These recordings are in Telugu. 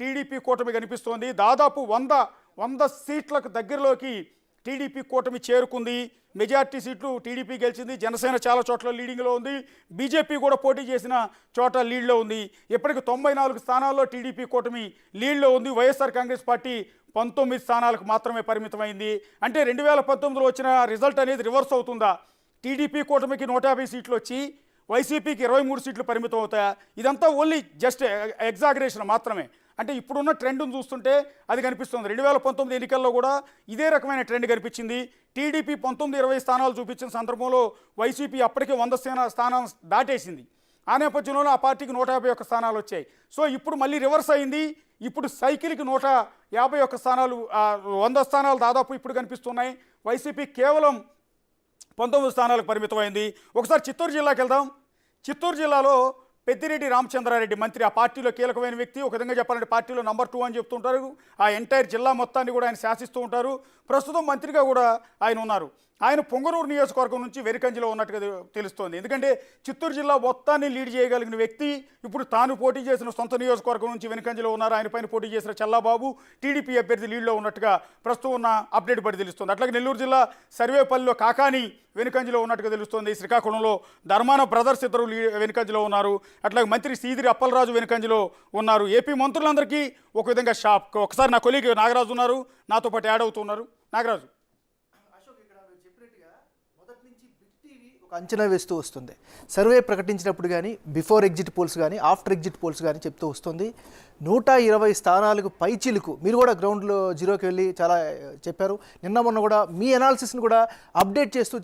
టీడీపీ కూటమి కనిపిస్తోంది. దాదాపు 100 సీట్లకు దగ్గరలోకి టీడీపీ కూటమి చేరుకుంది. మెజార్టీ సీట్లు టీడీపీ గెలిచింది. జనసేన చాలా చోట్ల లీడింగ్లో ఉంది. బీజేపీ కూడా పోటీ చేసిన చోట లీడ్లో ఉంది. ఇప్పటికి 94 స్థానాల్లో టీడీపీ కూటమి లీడ్లో ఉంది. వైఎస్ఆర్ కాంగ్రెస్ పార్టీ 19 స్థానాలకు మాత్రమే పరిమితమైంది. అంటే 2019లో వచ్చిన రిజల్ట్ అనేది రివర్స్ అవుతుందా? టీడీపీ కూటమికి 150 సీట్లు వచ్చి వైసీపీకి 23 సీట్లు పరిమితం అవుతాయా? ఇదంతా ఓన్లీ జస్ట్ ఎగ్జాగరేషన్ మాత్రమే. అంటే ఇప్పుడున్న ట్రెండ్ను చూస్తుంటే అది కనిపిస్తుంది. 2019 ఎన్నికల్లో కూడా ఇదే రకమైన ట్రెండ్ కనిపించింది. టీడీపీ 19-20 స్థానాలు చూపించిన సందర్భంలో వైసీపీ అప్పటికే 100 స్థానం దాటేసింది. ఆ నేపథ్యంలోనే ఆ పార్టీకి 151 స్థానాలు వచ్చాయి. సో ఇప్పుడు మళ్ళీ రివర్స్ అయింది. ఇప్పుడు సైకిల్కి 151 స్థానాలు, 100 స్థానాలు దాదాపు ఇప్పుడు కనిపిస్తున్నాయి. వైసీపీ కేవలం 19 స్థానాలకు పరిమితమైంది. ఒకసారి చిత్తూరు జిల్లాకి వెళ్దాం. చిత్తూరు జిల్లాలో పెద్దిరెడ్డి రామచంద్రారెడ్డి మంత్రి, ఆ పార్టీలో కీలకమైన వ్యక్తి. ఒక విధంగా చెప్పాలంటే పార్టీలో నంబర్ 2 అని చెప్తుంటారు. ఆ ఎంటైర్ జిల్లా మొత్తాన్ని కూడా ఆయన శాసిస్తూ ఉంటారు. ప్రస్తుతం మంత్రిగా కూడా ఆయన ఉన్నారు. ఆయన పొంగనూరు నియోజకవర్గం నుంచి వెనుకంజలో ఉన్నట్టుగా తెలుస్తోంది. ఎందుకంటే చిత్తూరు జిల్లా మొత్తాన్ని లీడ్ చేయగలిగిన వ్యక్తి ఇప్పుడు తాను పోటీ చేసిన సొంత నియోజకవర్గం నుంచి వెనుకంజలో ఉన్నారు. ఆయన పైన పోటీ చేసిన చల్లాబాబు టీడీపీ అభ్యర్థి లీడ్లో ఉన్నట్టుగా ప్రస్తుతం ఉన్న అప్డేట్ పడి తెలుస్తుంది. అట్లాగే నెల్లూరు జిల్లా సర్వేపల్లిలో కాకాని వెనుకంజలో ఉన్నట్టుగా తెలుస్తోంది. శ్రీకాకుళంలో ధర్మాన బ్రదర్స్ ఇద్దరు వెనుకంజలో ఉన్నారు. అట్లాగే మంత్రి సీదిరి అప్పలరాజు వెనుకంజలో ఉన్నారు. ఏపీ మంత్రులందరికీ ఒక విధంగా షాక్. ఒకసారి నా కొలీగ్ నాగరాజు ఉన్నారు, నాతో పాటు యాడ్ అవుతున్నారు. నాగరాజు, అంచనా వేస్తూ వస్తుంది. సర్వే ప్రకటించినప్పుడు కానీ, బిఫోర్ ఎగ్జిట్ పోల్స్ కానీ, ఆఫ్టర్ ఎగ్జిట్ పోల్స్ కానీ చెప్తూ వస్తుంది 120 స్థానాలకు పైచిలుకు. మీరు కూడా గ్రౌండ్లో జీరోకి వెళ్ళి చాలా చెప్పారు. నిన్న మొన్న కూడా మీ అనాలిసిస్ని కూడా అప్డేట్ చేస్తూ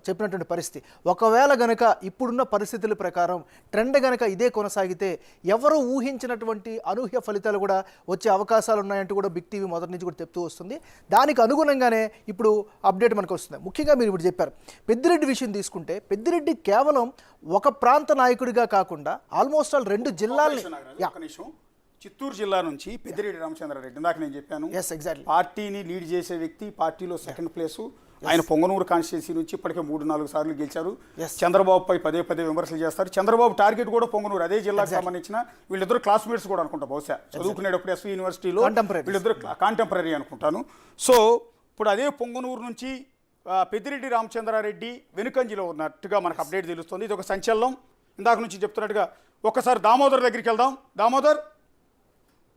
చెప్పినటువంటి పరిస్థితి. ఒకవేళ గనక ఇప్పుడున్న పరిస్థితుల ప్రకారం ట్రెండ్ గనక ఇదే కొనసాగితే ఎవరు ఊహించినటువంటి అనూహ్య ఫలితాలు కూడా వచ్చే అవకాశాలు ఉన్నాయంటూ కూడా బిగ్ టీవీ మొదటి నుంచి కూడా చెప్తూ వస్తుంది. దానికి అనుగుణంగానే ఇప్పుడు అప్డేట్ మనకు వస్తుంది. ముఖ్యంగా మీరు ఇప్పుడు చెప్పారు పెద్దిరెడ్డి విషయం తీసుకుంటే, పెద్దిరెడ్డి కేవలం ఒక ప్రాంత నాయకుడిగా కాకుండా ఆల్మోస్ట్ ఆల్ 2 జిల్లాల్ని, చిత్తూరు జిల్లా నుంచి పెద్దిరెడ్డి రామచంద్రారెడ్డి, ఇందాక నేను చెప్పాను, ఎగ్జాక్ట్లీ పార్టీని లీడ్ చేసే వ్యక్తి, పార్టీలో సెకండ్ ప్లేసు. ఆయన పొంగనూరు కాన్స్టిట్యున్సీ నుంచి ఇప్పటికే 3-4 సార్లు గెలిచారు. చంద్రబాబుపై పదే విమర్శలు చేస్తారు. చంద్రబాబు టార్గెట్ కూడా పొంగనూరు, అదే జిల్లాకు సంబంధించిన వీళ్ళిద్దరు క్లాస్మేట్స్ కూడా అనుకుంటా, బహుశా చదువుకునేటప్పుడు ఎస్వి యూనివర్సిటీలో వీళ్ళిద్దరు కాంటెంపరీ అనుకుంటాను. సో ఇప్పుడు అదే పొంగనూరు నుంచి పెద్దిరెడ్డి రామచంద్రారెడ్డి వెనుకంజిలో ఉన్నట్టుగా మనకు అప్డేట్ తెలుస్తుంది. ఇది ఒక సంచలనం. ఇందాక నుంచి చెప్తున్నట్టుగా ఒక్కసారి దామోదర్ దగ్గరికి వెళ్దాం. దామోదర్,